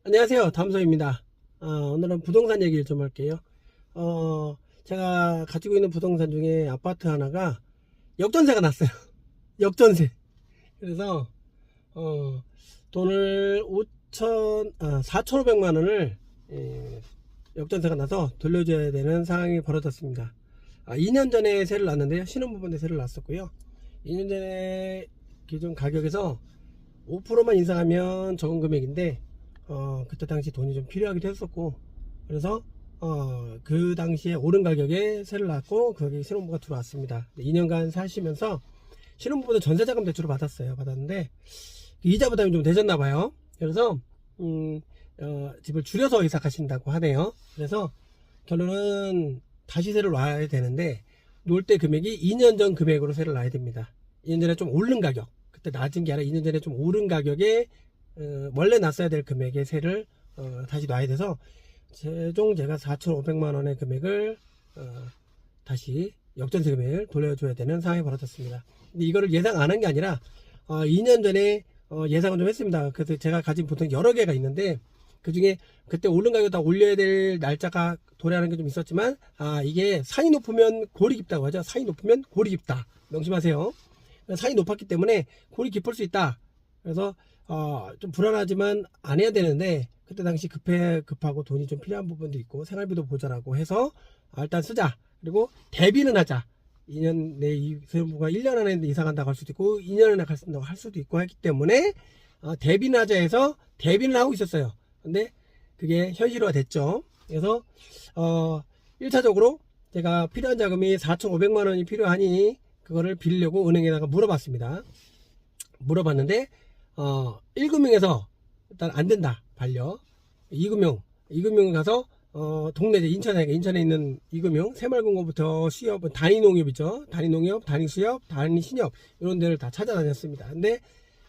안녕하세요. 담소입니다. 오늘은 부동산 얘기를 좀 할게요. 제가 가지고 있는 부동산 중에 아파트 하나가 역전세가 났어요. 역전세. 그래서, 돈을 4,500만 원을 역전세가 나서 돌려줘야 되는 상황이 벌어졌습니다. 2년 전에 세를 났는데요. 신혼부부인데 세를 났었고요. 2년 전에 기존 가격에서 5%만 인상하면 적은 금액인데, 그때 당시 돈이 좀 필요하기도 했었고, 그래서, 그 당시에 오른 가격에 세를 났고, 거기 신혼부부가 들어왔습니다. 2년간 사시면서, 신혼부부도 전세자금 대출을 받았는데, 이자 부담이 좀 되셨나봐요. 그래서, 집을 줄여서 이사가신다고 하네요. 그래서, 결론은 다시 세를 놔야 되는데, 놓을 때 금액이 2년 전 금액으로 세를 놔야 됩니다. 2년 전에 좀 오른 가격, 그때 낮은 게 아니라 2년 전에 좀 오른 가격에 원래 놨어야 될 금액의 세를 다시 놔야 돼서 최종 제가 4,500만 원의 금액을 다시 역전세 금액을 돌려줘야 되는 상황이 벌어졌습니다. 근데 이거를 예상 안 한 게 아니라 2년 전에 예상을 좀 했습니다. 그래서 제가 가진 보통 여러 개가 있는데 그 중에 그때 오른 가격 다 올려야 될 날짜가 도래하는 게 좀 있었지만 이게 산이 높으면 골이 깊다고 하죠. 산이 높으면 골이 깊다. 명심하세요. 산이 높았기 때문에 골이 깊을 수 있다. 그래서 좀 불안하지만 안 해야 되는데 그때 당시 급하고 돈이 좀 필요한 부분도 있고 생활비도 보자라고 해서 일단 쓰자. 그리고 대비는 하자. 2년 내 세무가 1년 안에 이사 간다고 할 수도 있고 2년 안에 간다고 할 수도 있고 하기 때문에 대비는 하자 해서 대비는 하고 있었어요. 근데 그게 현실화 됐죠. 그래서 1차적으로 제가 필요한 자금이 4,500만 원이 필요하니 그거를 빌리려고 은행에다가 물어봤습니다. 물어봤는데 1금융에서 일단 안 된다. 반려. 2금융 가서 동네 인천에 있는 2금융 새마을금고부터 수협 단위농협이죠. 단위농협, 단위수협, 단위신협 이런 데를 다 찾아다녔습니다. 근데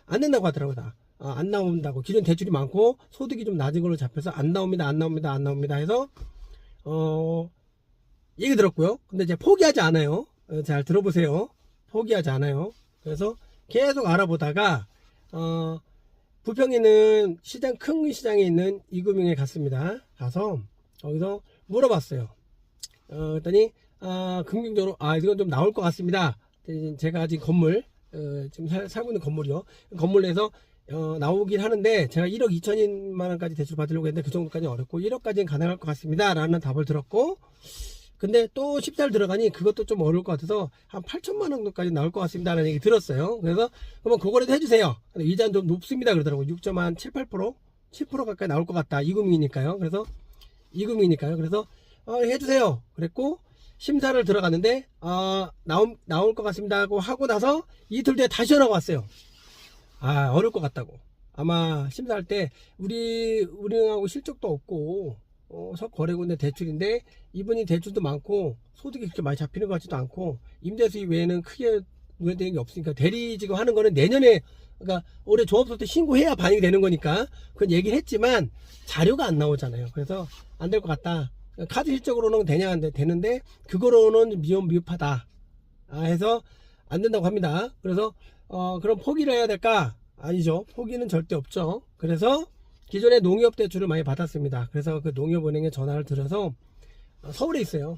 안 된다고 하더라고요. 다. 안 나온다고. 기존 대출이 많고 소득이 좀 낮은 걸로 잡혀서 안 나옵니다 해서 얘기 들었고요. 근데 이제 포기하지 않아요. 잘 들어보세요. 포기하지 않아요. 그래서 계속 알아보다가 부평에 있는 큰 시장에 있는 이금융에 갔습니다. 가서 거기서 물어봤어요. 그랬더니 긍정적으로 이건 좀 나올 것 같습니다. 제가 지금 건물 지금 살고 있는 건물이요. 건물 내에서 나오긴 하는데 제가 1억 2천만 원까지 대출 받으려고 했는데 그 정도까지는 어렵고 1억까지는 가능할 것 같습니다. 라는 답을 들었고, 근데 또 10살 들어가니 그것도 좀 어려울 것 같아서 한 8천만 원 정도까지 나올 것 같습니다 라는 얘기 들었어요. 그래서 그러면 그거라도 해주세요. 근데 이자는 좀 높습니다 그러더라고요. 6.7, 8%? 7% 가까이 나올 것 같다. 이금융이니까요. 그래서 해주세요. 그랬고 심사를 들어갔는데 나올 것 같습니다 하고 나서 이틀 뒤에 다시 전화가 왔어요. 어려울 것 같다고. 아마 심사할 때 우리 은행하고 실적도 없고 석 거래군데 대출인데 이분이 대출도 많고 소득이 그렇게 많이 잡히는 것 같지도 않고 임대 수입 외에는 크게 눈에 띄는 게 없으니까 대리 지금 하는 거는 내년에, 그러니까 올해 조합소 때 신고해야 반영이 되는 거니까 그건 얘기를 했지만 자료가 안 나오잖아요. 그래서 안 될 것 같다. 카드 실적으로는 되는데 그거로는 미흡하다 해서 안 된다고 합니다. 그래서 그럼 포기를 해야 될까? 아니죠. 포기는 절대 없죠. 그래서 기존에 농협 대출을 많이 받았습니다. 그래서 그 농협은행에 전화를 드려서 서울에 있어요.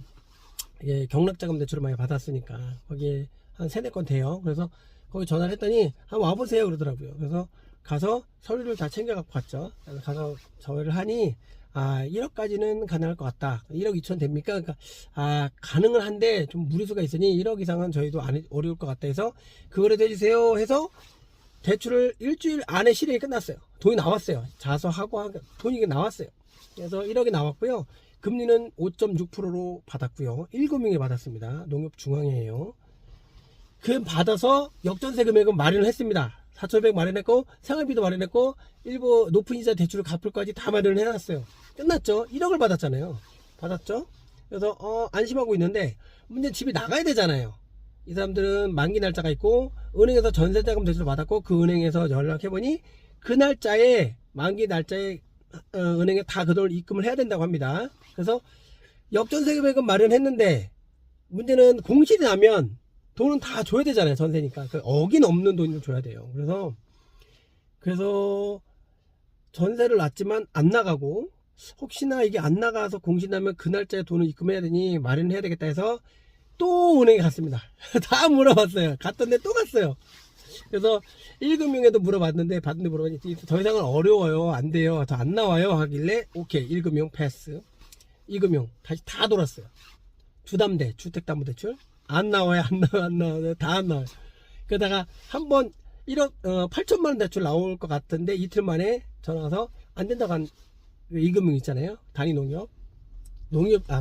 경락자금 대출을 많이 받았으니까 거기에 한 3-4건 돼요. 그래서 거기 전화를 했더니 한번 와보세요 그러더라고요. 그래서 가서 서류를 다 챙겨갖고 갔죠. 그래서 가서 저를 하니 1억까지는 가능할 것 같다. 1억 2천 됩니까? 그러니까 가능은 한데 좀 무리수가 있으니 1억 이상은 저희도 어려울 것 같다 해서 그거라도 해주세요 해서 대출을 일주일 안에 실행이 끝났어요. 돈이 나왔어요. 자서하고 돈이 나왔어요. 그래서 1억이 나왔고요. 금리는 5.6%로 받았고요. 1금융에 받았습니다. 농협중앙회예요. 그 받아서 역전세 금액은 마련을 했습니다. 4,500 마련했고 생활비도 마련했고 일부 높은 이자 대출을 갚을 까지 다 마련을 해놨어요. 끝났죠. 1억을 받았잖아요. 받았죠. 그래서 안심하고 있는데 문제는 집이 나가야 되잖아요. 이 사람들은 만기 날짜가 있고 은행에서 전세자금 대출을 받았고 그 은행에서 연락해보니 그 날짜에 만기 날짜에 은행에 다 그 돈을 입금을 해야 된다고 합니다. 그래서 역전세 금액은 마련했는데 문제는 공실이 나면 돈은 다 줘야 되잖아요. 전세니까. 어긴 없는 돈을 줘야 돼요. 그래서 전세를 놨지만 안 나가고, 혹시나 이게 안 나가서 공시나면 그 날짜에 돈을 입금해야 되니 마련해야 되겠다 해서 또 은행에 갔습니다. 다 물어봤어요. 갔던데 또 갔어요. 그래서 1금융에도 물어봤는데, 물어봤더니 더 이상은 어려워요, 안 돼요, 더 안 나와요 하길래 오케이, 1금융 패스. 2금융 다시 다 돌았어요. 주담대, 주택담보대출 안 나와요, 안 나와요, 다 안 나와요. 그러다가 한번 1억 8천만원 대출 나올 것 같은데 이틀 만에 전화 와서 안 된다고 한 2금융 있잖아요. 단위농협,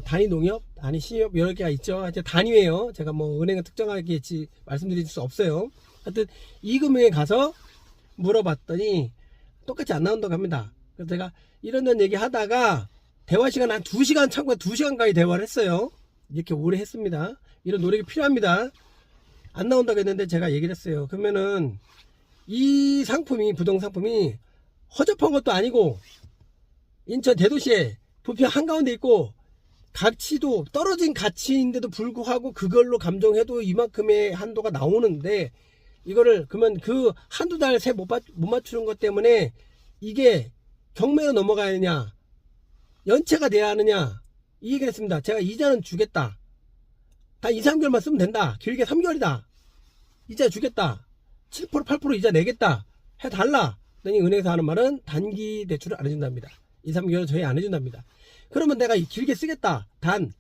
단위농협, 단위신협 여러 개가 있죠. 이제 단위예요. 제가 뭐 은행은 특정하게 말씀드릴 수 없어요. 하여튼 2금융에 가서 물어봤더니 똑같이 안 나온다고 합니다. 그래서 제가 이런 얘기 하다가 대화 시간 한 2시간, 참고로 2시간까지 대화를 했어요. 이렇게 오래 했습니다. 이런 노력이 필요합니다. 안 나온다고 했는데 제가 얘기를 했어요. 그러면은 이 상품이, 부동상품이 허접한 것도 아니고 인천 대도시에 부평 한가운데 있고 가치도 떨어진 가치인데도 불구하고 그걸로 감정해도 이만큼의 한도가 나오는데, 이거를 그러면 그 한두 달 새 못 맞추는 것 때문에 이게 경매로 넘어가야 하느냐, 연체가 돼야 하느냐, 이 얘기를 했습니다. 제가 이자는 주겠다. 단 2, 3개월만 쓰면 된다. 길게 3개월이다. 이자 주겠다. 7%, 8% 이자 내겠다. 해달라. 그러니 은행에서 하는 말은 단기 대출을 안 해준답니다. 2, 3개월 저희 안 해준답니다. 그러면 내가 길게 쓰겠다. 단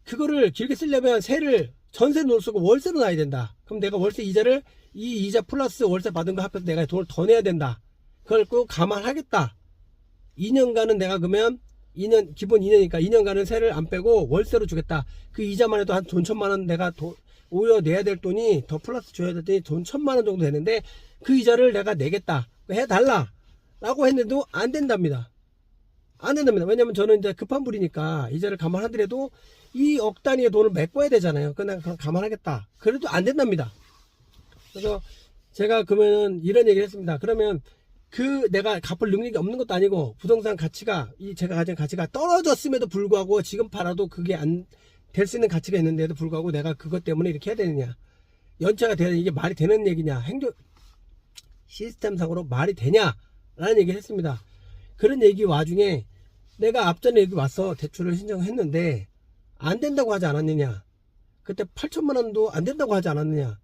그거를 길게 쓰려면 전세를 못 쓰고 월세로 놔야 된다. 그럼 내가 월세 이자를 이 이자 플러스 월세 받은 거 합해서 내가 돈을 더 내야 된다. 그걸 꼭 감안하겠다. 2년간은 내가 그러면 기본 2년이니까 2년간은 세를 안 빼고 월세로 주겠다. 그 이자만 해도 한 돈 1,000만원 내가 오히려 내야 될 돈이 더 플러스 줘야 될 돈이 돈 1,000만원 정도 되는데 그 이자를 내가 내겠다. 해달라. 라고 했는데도 안 된답니다. 안 된답니다. 왜냐면 저는 이제 급한 불이니까 이자를 감안하더라도 이 억 단위의 돈을 메꿔야 되잖아요. 그냥 감안하겠다. 그래도 안 된답니다. 그래서 제가 그러면 이런 얘기를 했습니다. 그러면 내가 갚을 능력이 없는 것도 아니고 부동산 가치가, 제가 가진 가치가 떨어졌음에도 불구하고 지금 팔아도 그게 안 될 수 있는 가치가 있는데도 불구하고 내가 그것 때문에 이렇게 해야 되느냐, 연체가 되는, 이게 말이 되는 얘기냐, 시스템상으로 말이 되냐 라는 얘기를 했습니다. 그런 얘기 와중에 내가 앞전에 여기 와서 대출을 신청했는데 안 된다고 하지 않았느냐, 그때 8천만원도 안 된다고 하지 않았느냐.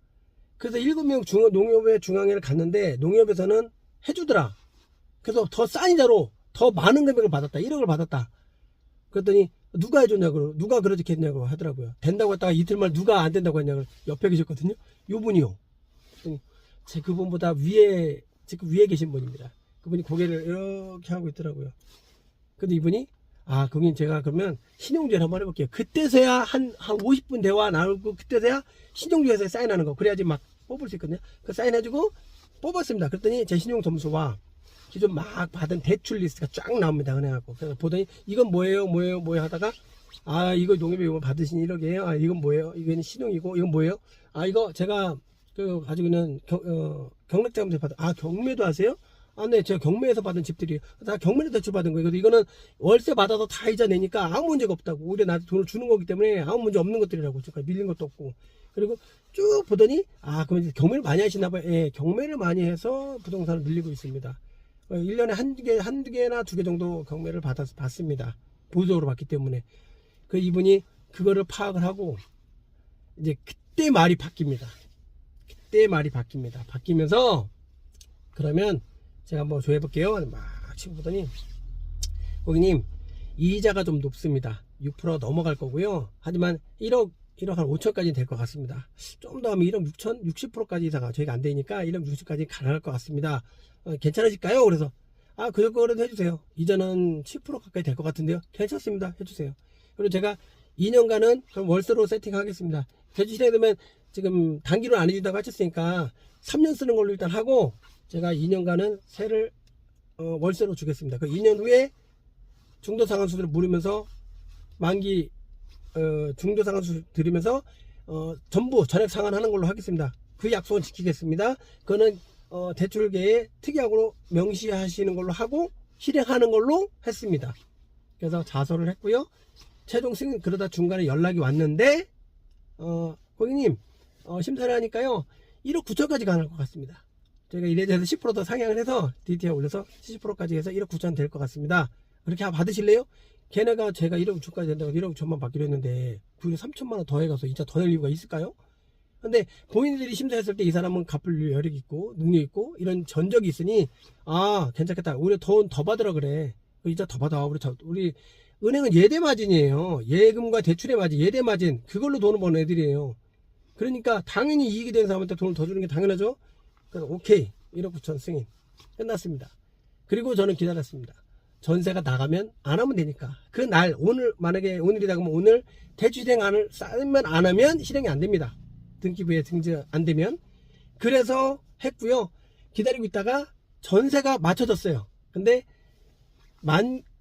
그래서 1금융 농협의 중앙회를 갔는데 농협에서는 해주더라. 그래서 더 싼 이자로 더 많은 금액을 받았다. 1억을 받았다. 그랬더니 누가 해줬냐고, 누가 그렇게 했냐고 하더라고요. 된다고 했다가 이틀 만에 누가 안 된다고 했냐고 옆에 계셨거든요. 요분이요. 제 그분보다 지금 위에 계신 분입니다. 그분이 고개를 이렇게 하고 있더라고요. 근데 이분이, 거긴 제가 그러면 신용조회를 한번 해볼게요. 그때서야 한 50분 대화 나오고 그때서야 신용조회서에 사인하는 거. 그래야지 막 뽑을 수 있거든요. 그 사인해주고 뽑았습니다. 그랬더니 제 신용 점수와 기존 막 받은 대출 리스트가 쫙 나옵니다. 은행하고. 그래서 보더니 이건 뭐예요 하다가, 이거 농협에 이거 받으신 1억이에요. 이건 뭐예요? 이건 신용이고, 이건 뭐예요? 이거 제가 가지고 있는 경락자금에서 받은, 경매도 하세요? 네, 제가 경매에서 받은 집들이에요. 다 경매로 대출 받은 거예요. 그래서 이거는 월세 받아서 다 이자 내니까 아무 문제가 없다고. 오히려 나한테 돈을 주는 거기 때문에 아무 문제 없는 것들이라고. 제가 밀린 것도 없고. 그리고 쭉 보더니, 그럼 이제 경매를 많이 하시나 봐요. 예, 경매를 많이 해서 부동산을 늘리고 있습니다. 1년에 한두 개나 2개 정도 경매를 받습니다. 보조적으로 받기 때문에. 이분이 그거를 파악을 하고, 이제 그때 말이 바뀝니다. 바뀌면서, 그러면 제가 한번 조회해 볼게요. 막 치고 보더니, 고객님, 이자가 좀 높습니다. 6% 넘어갈 거고요. 하지만 1억 한 5천까지는 될 것 같습니다. 좀 더 하면 1억 6천, 60%까지 이상가 저희가 안 되니까 1억 60까지 가능할 것 같습니다. 괜찮으실까요? 그래서 그거는 해주세요. 이자는 10% 가까이 될 것 같은데요. 괜찮습니다. 해주세요. 그리고 제가 2년간은 그럼 월세로 세팅하겠습니다. 해주시게 되면 지금 단기로 안 해준다고 하셨으니까 3년 쓰는 걸로 일단 하고, 제가 2년간은 세를 월세로 주겠습니다. 그 2년 후에 중도상환수를 물으면서 만기 중도상환수 드리면서 전부 전액 상환하는 걸로 하겠습니다. 그 약속은 지키겠습니다. 그거는 대출계에 특약으로 명시하시는 걸로 하고 실행하는 걸로 했습니다. 그래서 자소를 했고요. 최종 승인, 그러다 중간에 연락이 왔는데 고객님 심사를 하니까요 1억 9천까지 가능할 것 같습니다. 저희가 이래 대해서 10% 더 상향을 해서 DTI 올려서 70%까지 해서 1억 9천 될 것 같습니다. 그렇게 받으실래요? 걔네가 제가 1억 6천까지 된다고 1억 6천만 받기로 했는데 그게 3천만 원 더 해가서 진짜 더 낼 이유가 있을까요? 근데 본인들이 심사했을 때 이 사람은 갚을 여력 있고 능력 있고 이런 전적이 있으니 아 괜찮겠다. 우리 돈 더 받으라 그래. 이자 더 받아. 우리 은행은 예대 마진이에요. 예금과 대출의 마진, 예대 마진 그걸로 돈을 버는 애들이에요. 그러니까 당연히 이익이 되는 사람한테 돈을 더 주는 게 당연하죠. 그래서 오케이 1억 9천 승인 끝났습니다. 그리고 저는 기다렸습니다. 전세가 나가면 안 하면 되니까 그 날 오늘 만약에 오늘이다 그러면 오늘 대출 실행안을 쌓으면 안 하면 실행이 안 됩니다. 등기부에 등재 안 되면. 그래서 했고요. 기다리고 있다가 전세가 맞춰졌어요. 근데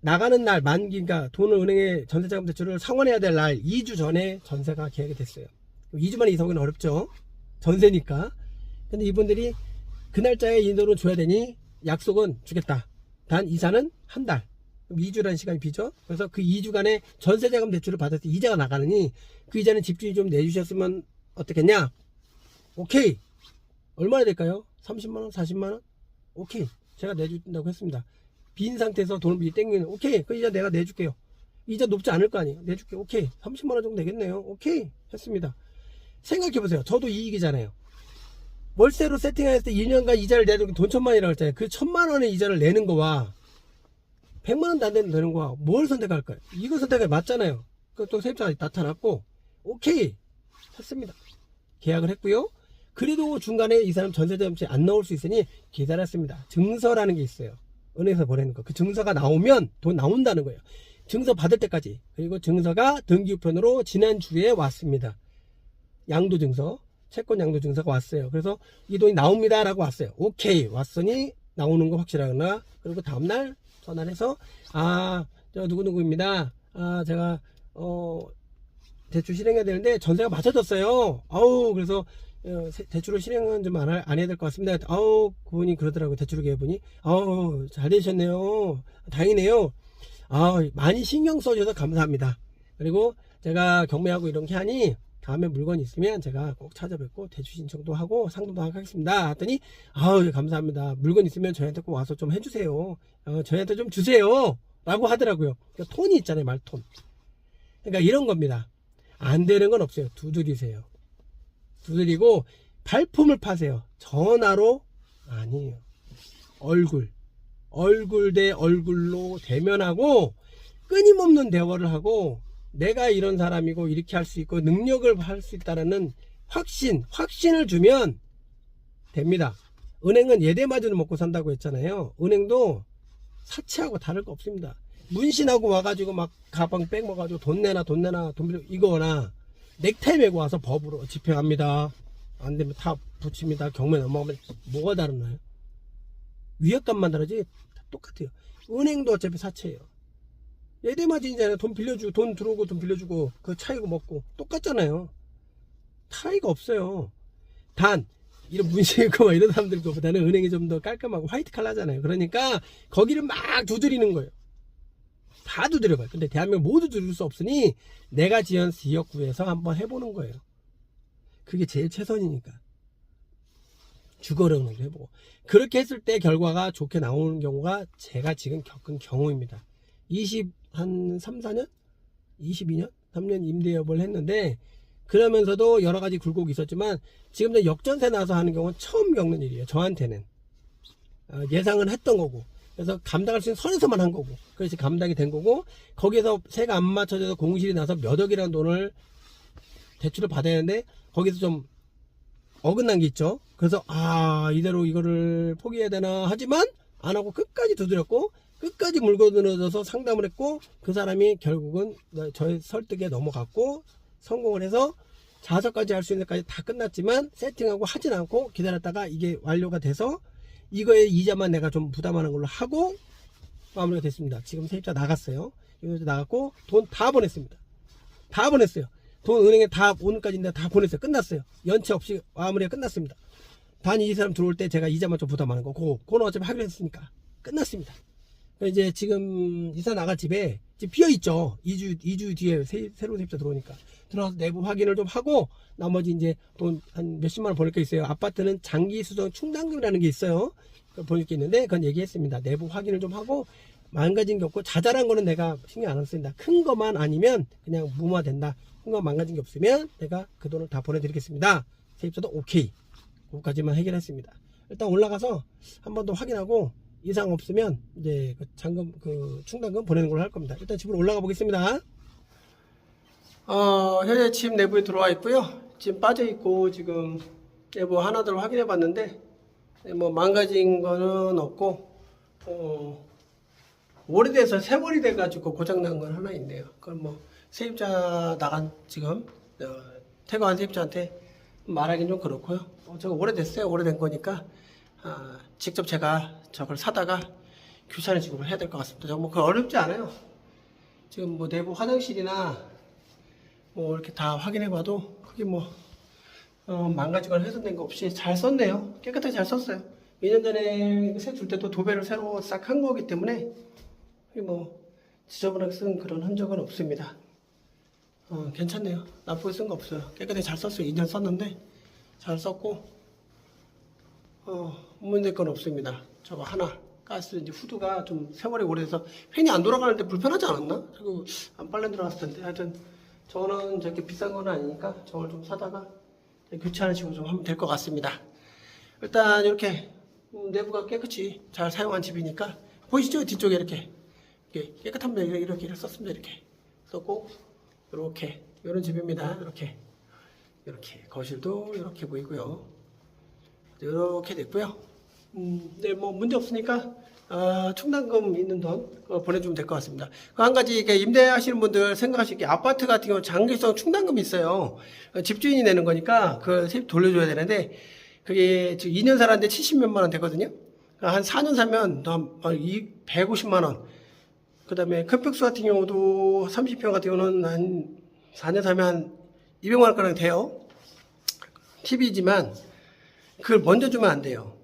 나가는 날 만기니까 돈을 은행에 전세자금 대출을 상환해야 될 날 2주 전에 전세가 계약이 됐어요. 2주 만에 이사오기는 어렵죠. 전세니까. 근데 이분들이 그 날짜에 이 돈을 줘야 되니 약속은 주겠다. 단 이사는 한 달. 2주라는 시간이 비죠. 그래서 그 2주간에 전세자금 대출을 받았을 때 이자가 나가느니 그 이자는 집주인이 좀 내주셨으면 어떻겠냐? 오케이. 얼마나 될까요? 30만원? 40만원? 오케이. 제가 내준다고 했습니다. 빈 상태에서 돈을 미리 땡기는 오케이. 그 이자 내가 내줄게요. 이자 높지 않을 거 아니에요. 내줄게. 오케이. 30만원 정도 되겠네요. 오케이. 했습니다. 생각해보세요. 저도 이익이잖아요. 월세로 세팅했을 때 2년간 이자를 내는 돈 1,000만원이라고 했잖아요. 그 1,000만원의 이자를 내는 거와 100만원도 안 되는 거와 뭘 선택할까요? 이거 선택이 맞잖아요. 또 세입자가 나타났고 오케이 했습니다. 계약을 했고요. 그래도 중간에 이 사람 전세자금세 안 나올 수 있으니 기다렸습니다. 증서라는 게 있어요. 은행에서 보내는 거. 그 증서가 나오면 돈 나온다는 거예요. 증서 받을 때까지. 그리고 증서가 등기우편으로 지난주에 왔습니다. 양도증서, 채권 양도증서가 왔어요. 그래서 이 돈이 나옵니다 라고 왔어요. 오케이 왔으니 나오는 거 확실하구나. 그리고 다음날 전화를 해서 제가 누구누구입니다. 제가 대출 실행해야 되는데 전세가 맞춰졌어요. 그래서 대출을 실행은 좀 안 해야 될 것 같습니다. 그분이 그러더라고요. 대출을 계분이 잘 되셨네요. 다행이네요. 많이 신경 써주셔서 감사합니다. 그리고 제가 경매하고 이런 게 하니 다음에 물건이 있으면 제가 꼭 찾아뵙고 대출 신청도 하고 상담도 하겠습니다. 했더니 감사합니다. 물건 있으면 저희한테 꼭 와서 좀 해주세요. 저희한테 좀 주세요. 라고 하더라고요. 그러니까 톤이 있잖아요. 말톤. 그러니까 이런 겁니다. 안 되는 건 없어요. 두드리세요. 두드리고 발품을 파세요. 전화로 아니에요. 얼굴 대 얼굴로 대면하고 끊임없는 대화를 하고 내가 이런 사람이고 이렇게 할 수 있고 능력을 할 수 있다는 확신을 주면 됩니다. 은행은 예대마진을 먹고 산다고 했잖아요. 은행도 사채하고 다를 거 없습니다. 문신하고 와가지고 막 가방 백 먹어가지고 돈 내놔 돈 빌려 이거나 넥타이 메고 와서 법으로 집행합니다. 안 되면 다 붙입니다. 경매 넘어가면 뭐가 다르나요? 위약감만 다르지 똑같아요. 은행도 어차피 사채예요. 예대마진이잖아요. 돈 빌려주고 돈 들어오고 돈 빌려주고 그 차이고 먹고 똑같잖아요. 차이가 없어요. 단 이런 문신 있고 이런 사람들 보다는 은행이 좀 더 깔끔하고 화이트 칼라잖아요. 그러니까 거기를 막 두드리는 거예요. 다 두드려봐요. 근데 대한민국 모두 두드릴 수 없으니 내가 지은 지역구에서 한번 해보는 거예요. 그게 제일 최선이니까. 주거력을 해보고 그렇게 했을 때 결과가 좋게 나오는 경우가 제가 지금 겪은 경우입니다. 3, 4년? 22년? 3년 임대업을 했는데 그러면서도 여러가지 굴곡이 있었지만 지금 역전세 나서 하는 경우는 처음 겪는 일이에요. 저한테는 예상은 했던 거고 그래서 감당할 수 있는 선에서만 한 거고 그래서 감당이 된 거고 거기에서 세가 안 맞춰져서 공실이 나서 몇 억이라는 돈을 대출을 받아야 하는데 거기서 좀 어긋난 게 있죠. 그래서 이대로 이거를 포기해야 되나 하지만 안 하고 끝까지 두드렸고 끝까지 물건들어서 상담을 했고 그 사람이 결국은 저의 설득에 넘어갔고 성공을 해서 자석까지 할 수 있는 데까지 다 끝났지만 세팅하고 하진 않고 기다렸다가 이게 완료가 돼서 이거에 이자만 내가 좀 부담하는 걸로 하고 마무리가 됐습니다. 지금 세입자 나갔어요. 나갔고 돈 다 보냈습니다. 다 보냈어요. 돈 은행에 다 오늘까지인데 다 보냈어요. 끝났어요. 연체 없이 마무리가 끝났습니다. 단 이 사람 들어올 때 제가 이자만 좀 부담하는 거 그거는 어차피 하기로 했으니까 끝났습니다. 이제 지금 이사 나갈 집에 지금 비어있죠. 2주 뒤에 새로운 세입자 들어오니까. 들어가서 내부 확인을 좀 하고, 나머지 이제 돈 한 몇십만 원 보낼 게 있어요. 아파트는 장기 수정 충당금이라는 게 있어요. 그걸 보낼 게 있는데, 그건 얘기했습니다. 내부 확인을 좀 하고, 망가진 게 없고, 자잘한 거는 내가 신경 안 씁니다. 큰 것만 아니면 그냥 무마된다. 큰 거 망가진 게 없으면 내가 그 돈을 다 보내드리겠습니다. 세입자도 오케이. 그거까지만 해결했습니다. 일단 올라가서 한 번 더 확인하고, 이상 없으면 이제 그 잔금, 그 충당금 보내는 걸로 할 겁니다. 일단 집으로 올라가 보겠습니다. 현재 집 내부에 들어와 있고요. 지금 빠져 있고, 지금 내부 하나들 확인해 봤는데, 뭐 망가진 거는 없고, 오래돼서 세월이 돼가지고 고장난 건 하나 있네요. 그건 뭐 세입자 나간 지금 퇴거한 세입자한테 말하기는 좀 그렇고요. 저거 오래됐어요. 오래된 거니까 직접 제가 저걸 사다가 교체하는 식으로 해야 될 것 같습니다. 저거 뭐 그거 어렵지 않아요. 지금 뭐 내부 화장실이나 뭐 이렇게 다 확인해봐도 그게 뭐 망가지거나 훼손된 거 없이 잘 썼네요. 깨끗하게 잘 썼어요. 2년 전에 새 줄 때도 도배를 새로 싹 한 거기 때문에 뭐 지저분하게 쓴 그런 흔적은 없습니다. 괜찮네요. 나쁘게 쓴 거 없어요. 깨끗하게 잘 썼어요. 2년 썼는데 잘 썼고 문제될 건 없습니다. 저거 하나 가스 이제 후드가 좀 세월이 오래돼서 팬이 안 돌아가는데 불편하지 않았나? 그리고 안 빨래 들어갔을 텐데 하여튼 저는 저렇게 비싼 건 아니니까 저걸 좀 사다가 교체하는 식으로 좀 하면 될 것 같습니다. 일단 이렇게 내부가 깨끗이 잘 사용한 집이니까 보이시죠? 뒤쪽에 이렇게 깨끗합니다. 이렇게 썼습니다. 이렇게 썼고 이렇게 이런 집입니다. 이렇게 거실도 이렇게 보이고요. 이렇게 됐고요. 네, 뭐 문제 없으니까 충당금 있는 돈 보내주면 될 것 같습니다. 그 한 가지 임대하시는 분들 생각하시기에 아파트 같은 경우 장기성 충당금이 있어요. 집주인이 내는 거니까 그 세입 돌려줘야 되는데 그게 지금 2년 살았는데 70몇만 원 되거든요. 한 4년 살면 150만 원. 그 다음에 큰 평수 같은 경우도 30평 같은 경우는 한 4년 살면 한 200만 원가량 돼요. 팁이지만 그걸 먼저 주면 안 돼요.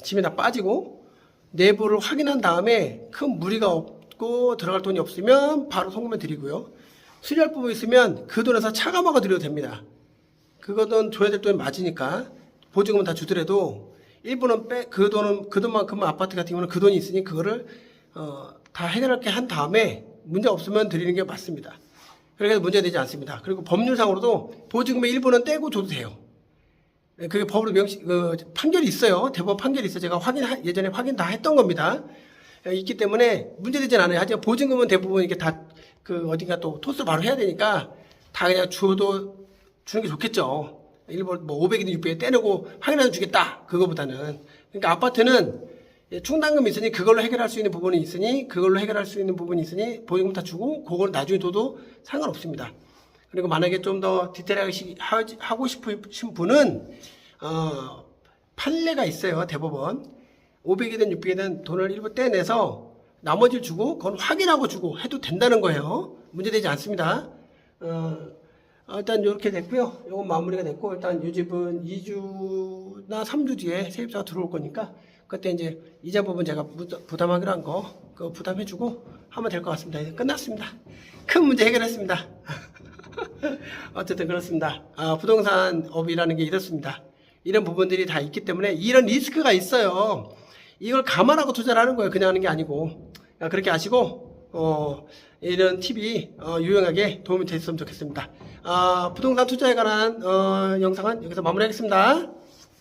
짐이 다 빠지고 내부를 확인한 다음에 큰 무리가 없고 들어갈 돈이 없으면 바로 송금해 드리고요. 수리할 부분 있으면 그 돈에서 차감하고 드려도 됩니다. 그거는 줘야 될 돈이 맞으니까 보증금은 다 주더라도 일부는 그 돈만큼은 아파트 같은 경우는 그 돈이 있으니 그거를 다 해결할 게 한 다음에 문제 없으면 드리는 게 맞습니다. 그래서 문제 되지 않습니다. 그리고 법률상으로도 보증금의 일부는 떼고 줘도 돼요. 그게 법으로 판결이 있어요. 대법원 판결이 있어요. 제가 예전에 확인 다 했던 겁니다. 있기 때문에 문제되진 않아요. 하지만 보증금은 대부분 이게 다 어딘가 또 토스를 바로 해야 되니까 다 그냥 주는 게 좋겠죠. 일부 뭐 500이든 600이 떼내고 확인해서 주겠다. 그거보다는. 그러니까 아파트는 충당금이 있으니 그걸로 해결할 수 있는 부분이 있으니 보증금 다 주고 그걸 나중에 둬도 상관없습니다. 그리고 만약에 좀 더 디테일하게 하고 싶으신 분은 판례가 있어요. 대법원 500이든 600이든 돈을 일부 떼내서 나머지를 주고 그건 확인하고 주고 해도 된다는 거예요. 문제되지 않습니다. 일단 이렇게 됐고요. 이건 마무리가 됐고 일단 이 집은 2주나 3주 뒤에 세입자가 들어올 거니까 그때 이제 이자 부분 제가 부담하기로 한 거 그거 부담해주고 하면 될 것 같습니다. 이제 끝났습니다. 큰 문제 해결했습니다. 어쨌든 그렇습니다. 부동산업이라는 게 이렇습니다. 이런 부분들이 다 있기 때문에 이런 리스크가 있어요. 이걸 감안하고 투자를 하는 거예요. 그냥 하는 게 아니고. 그렇게 아시고 이런 팁이 유용하게 도움이 됐으면 좋겠습니다. 부동산 투자에 관한 영상은 여기서 마무리하겠습니다.